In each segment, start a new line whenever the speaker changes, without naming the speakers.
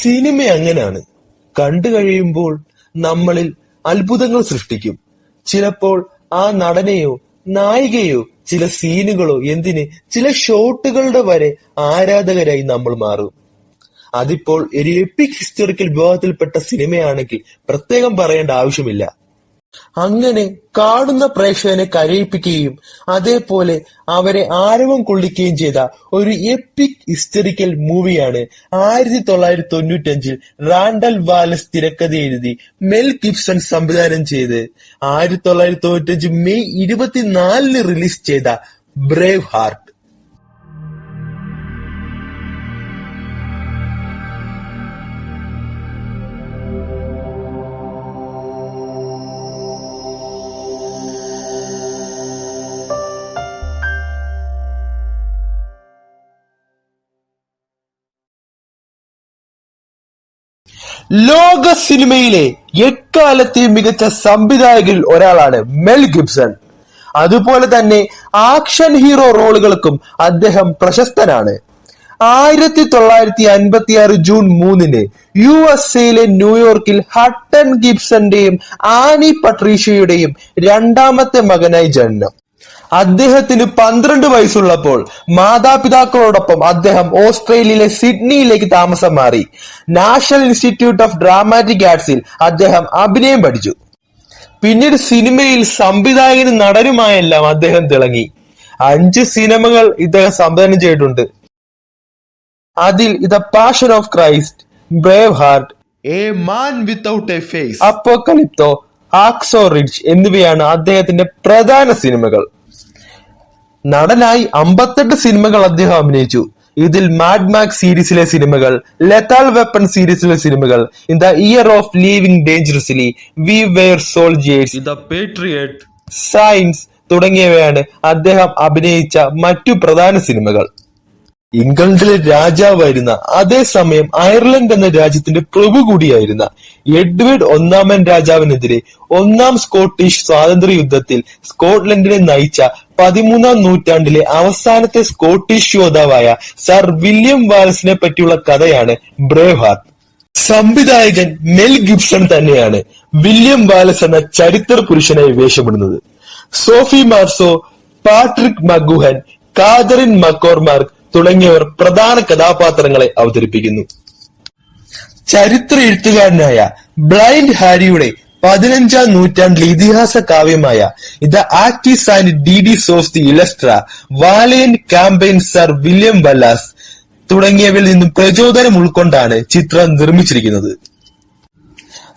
Cinema അങ്ങനാണ്. കണ്ടു കഴിയുമ്പോൾ നമ്മളിൽ അത്ഭുതങ്ങൾ സൃഷ്ടിക്കും. ചിലപ്പോൾ ആ നടനെയോ നായികയോ ചില സീനുകളോ എന്തിന് ചില ഷോട്ടുകളുടെ വരെ ആരാധകരായി നമ്മൾ മാറും. അതിപ്പോൾ ഒരു എപ്പിക് ഹിസ്റ്റോറിക്കൽ വിഭാഗത്തിൽപ്പെട്ട സിനിമയാണെങ്കിൽ പ്രത്യേകം പറയേണ്ട ആവശ്യമില്ല. അങ്ങനെ കാണുന്ന പ്രേക്ഷകനെ കരയിപ്പിക്കുകയും അതേപോലെ അവരെ ആരവം കൊള്ളിക്കുകയും ചെയ്ത ഒരു എപ്പിക് ഹിസ്റ്ററിക്കൽ മൂവിയാണ് 1995 റാൻഡൽ വാലസ് തിരക്കഥ എഴുതി മെൽ ഗിബ്സൺ സംവിധാനം ചെയ്ത് 1995 മെയ് 24 റിലീസ് ചെയ്ത ബ്രേവ് ഹാർട്ട്. ലോക സിനിമയിലെ എക്കാലത്തെയും മികച്ച സംവിധായകരിൽ ഒരാളാണ് മെൽ ഗിബ്സൺ. അതുപോലെ തന്നെ ആക്ഷൻ ഹീറോ റോളുകൾക്കും അദ്ദേഹം പ്രശസ്തനാണ്. 1956 ജൂൺ 3 USA ന്യൂയോർക്കിൽ ഹട്ടൺ ഗിബ്സന്റെയും ആനി പട്രീഷ്യയുടെയും രണ്ടാമത്തെ മകനായി ജനനം. അദ്ദേഹത്തിന് 12 വയസ്സുള്ളപ്പോൾ മാതാപിതാക്കളോടൊപ്പം അദ്ദേഹം ഓസ്ട്രേലിയയിലെ സിഡ്നിയിലേക്ക് താമസം മാറി. നാഷണൽ ഇൻസ്റ്റിറ്റ്യൂട്ട് ഓഫ് ഡ്രാമാറ്റിക് ആർട്സിൽ അദ്ദേഹം അഭിനയം പഠിച്ചു. പിന്നീട് സിനിമയിൽ സംവിധായകനും നടനുമായെല്ലാം അദ്ദേഹം തിളങ്ങി. 5 സിനിമകൾ ഇദ്ദേഹം സംവിധാനം ചെയ്തിട്ടുണ്ട്. അതിൽ the passion of Christ, Braveheart, a man without a face, Apocalypto, Hacksaw Ridge എന്നിവയാണ് അദ്ദേഹത്തിന്റെ പ്രധാന സിനിമകൾ. നടനായി 58 സിനിമകൾ അദ്ദേഹം അഭിനയിച്ചു. ഇതിൽ മാഡ് മാക്സ് സീരീസിലെ സിനിമകൾ, ലെത്താൽ വെപ്പൺ സീരീസിലെ സിനിമകൾ, in the year of living dangerously, we were soldiers, the patriot, signs തുടങ്ങിയവയാണ് അദ്ദേഹം അഭിനയിച്ച മറ്റു പ്രധാന സിനിമകൾ. ഇംഗ്ലണ്ടിലെ രാജാവായിരുന്ന, അതേസമയം അയർലൻഡ് എന്ന രാജ്യത്തിന്റെ പ്രഭു കൂടിയായിരുന്ന എഡ്വേർഡ് ഒന്നാമൻ രാജാവിനെതിരെ ഒന്നാം സ്കോട്ടിഷ് സ്വാതന്ത്ര്യ യുദ്ധത്തിൽ സ്കോട്ട്ലൻഡിനെ നയിച്ച 13ാം നൂറ്റാണ്ടിലെ അവസാനത്തെ സ്കോട്ടിഷ് യോദ്ധാവായ സർ വില്യം വാലസിനെ പറ്റിയുള്ള കഥയാണ് ബ്രേവ് ഹാർട്ട്. സംവിധായകൻ മെൽ ഗിബ്സൺ തന്നെയാണ് വില്യം വാലസ് എന്ന ചരിത്ര പുരുഷനായി വേഷമിടുന്നത്. സോഫി മാർസോ, പാട്രിക് മഗുഹൻ, കാതറിൻ മക്കോർമാർക്ക് തുടങ്ങിയവർ പ്രധാന കഥാപാത്രങ്ങളെ അവതരിപ്പിക്കുന്നു. ചരിത്ര എഴുത്തുകാരനായ ബ്ലൈൻഡ് ഹാരിയുടെ 15ാം നൂറ്റാണ്ടിലെ ഇതിഹാസ കാവ്യമായ the acts and deeds of the illustre, valiant campaign sir William Wallace തുടങ്ങിയവയിൽ നിന്നും പ്രചോദനം ഉൾക്കൊണ്ടാണ് ചിത്രം നിർമ്മിച്ചിരിക്കുന്നത്.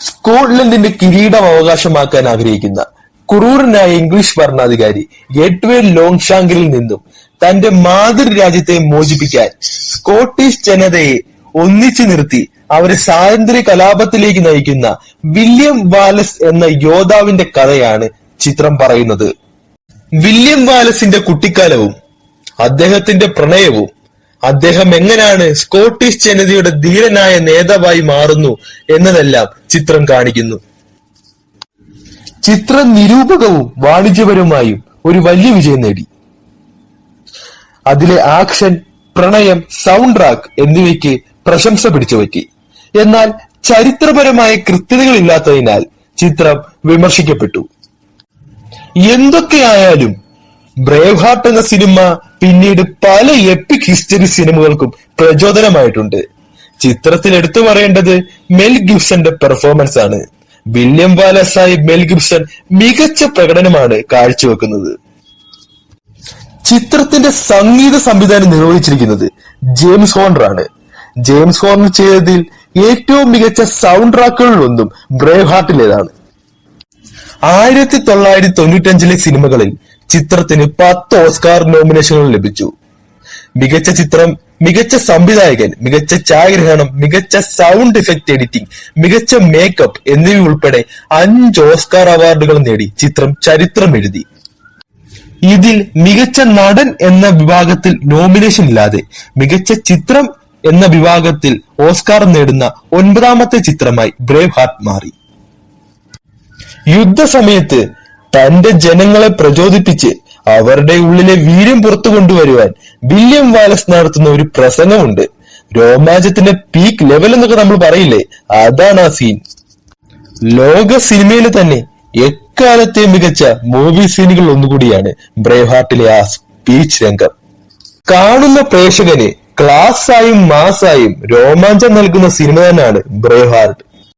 സ്കോട്ട്ലൻഡിന്റെ കിരീടം അവകാശമാക്കാൻ ആഗ്രഹിക്കുന്ന ക്രൂരനായ ഇംഗ്ലീഷ് ഭരണാധികാരി എഡ്വേർഡ് ലോങ്ഷാങ്കറിൽ നിന്നും തന്റെ മാതൃരാജ്യത്തെ മോചിപ്പിക്കാൻ സ്കോട്ടിഷ് ജനതയെ ഒന്നിച്ചു നിർത്തി അവരെ സ്വാതന്ത്ര്യ കലാപത്തിലേക്ക് നയിക്കുന്ന വില്യം വാലസ് എന്ന യോദ്ധാവിന്റെ കഥയാണ് ചിത്രം പറയുന്നത്. വില്യം വാലസിന്റെ കുട്ടിക്കാലവും അദ്ദേഹത്തിന്റെ പ്രണയവും അദ്ദേഹം എങ്ങനെയാണ് സ്കോട്ടിഷ് ജനതയുടെ ധീരനായ നേതാവായി മാറുന്നു എന്നതെല്ലാം ചിത്രം കാണിക്കുന്നു. ചിത്രം നിരൂപകവും വാണിജ്യപരമായും ഒരു വലിയ വിജയം നേടി. അതിലെ ആക്ഷൻ, പ്രണയം, സൗണ്ട് ട്രാക്ക് എന്നിവയ്ക്ക് പ്രശംസ പിടിച്ചുപറ്റി. എന്നാൽ ചരിത്രപരമായ കൃത്യതകളില്ലാത്തതിനാൽ ചിത്രം വിമർശിക്കപ്പെട്ടു. എന്തൊക്കെയായാലും ബ്രേവ് ഹാർട്ട് എന്ന സിനിമ പിന്നീട് പല എപ്പിക് ഹിസ്റ്ററി സിനിമകൾക്കും പ്രചോദനമായിട്ടുണ്ട്. ചിത്രത്തിൽ എടുത്തു പറയേണ്ടത് മെൽ ഗിബ്സന്റെ പെർഫോമൻസ് ആണ്. വില്യം വാലസായി മെൽ ഗിബ്സൺ മികച്ച പ്രകടനമാണ് കാഴ്ചവെക്കുന്നത്. ചിത്രത്തിന്റെ സംഗീത സംവിധാനം നിർവഹിച്ചിരിക്കുന്നത് ജെയിംസ് ഹോർണർ ആണ്. ജെയിംസ് ഹോർണർ ചെയ്തതിൽ ഏറ്റവും മികച്ച സൗണ്ട് ട്രാക്കുകളിൽ ഒന്നും ബ്രേവ് ഹാർട്ടിലേതാണ്. 1995 സിനിമകളിൽ ചിത്രത്തിന് 10 ഓസ്കാർ നോമിനേഷനുകൾ ലഭിച്ചു. മികച്ച ചിത്രം, മികച്ച സംവിധായകൻ, മികച്ച ഛായാഗ്രഹണം, മികച്ച സൗണ്ട് ഇഫക്ട് എഡിറ്റിംഗ്, മികച്ച മേക്കപ്പ് എന്നിവ ഉൾപ്പെടെ 5 ഓസ്കാർ അവാർഡുകൾ നേടി ചിത്രം ചരിത്രം എഴുതി. ഇതിൽ മികച്ച നടൻ എന്ന വിഭാഗത്തിൽ നോമിനേഷൻ ഇല്ലാതെ മികച്ച ചിത്രം എന്ന വിഭാഗത്തിൽ ഓസ്കാർ നേടുന്ന 9ാമത്തെ ചിത്രമായി ബ്രേവ് ഹാർട്ട് മാറി. യുദ്ധസമയത്ത് തന്റെ ജനങ്ങളെ പ്രചോദിപ്പിച്ച് അവരുടെ ഉള്ളിലെ വീര്യം പുറത്തു കൊണ്ടുവരുവാൻ വില്യം വാലസ് നടത്തുന്ന ഒരു പ്രസംഗമുണ്ട്. രോമാഞ്ചത്തിന്റെ പീക്ക് ലെവൽ എന്നൊക്കെ നമ്മൾ പറയില്ലേ, അതാണ് ആ സീൻ. ലോക സിനിമയിൽ തന്നെ എക്കാലത്തെ മികച്ച മൂവി സീനുകൾ ഒന്നുകൂടിയാണ് ബ്രേവ് ഹാർട്ടിലെ ആ സ്പീച്ച് രംഗം. കാണുന്ന പ്രേക്ഷകന് ക്ലാസ്സായും മാസായും രോമാഞ്ചം നൽകുന്ന സിനിമ തന്നെയാണ് ബ്രേവ് ഹാർട്ട്.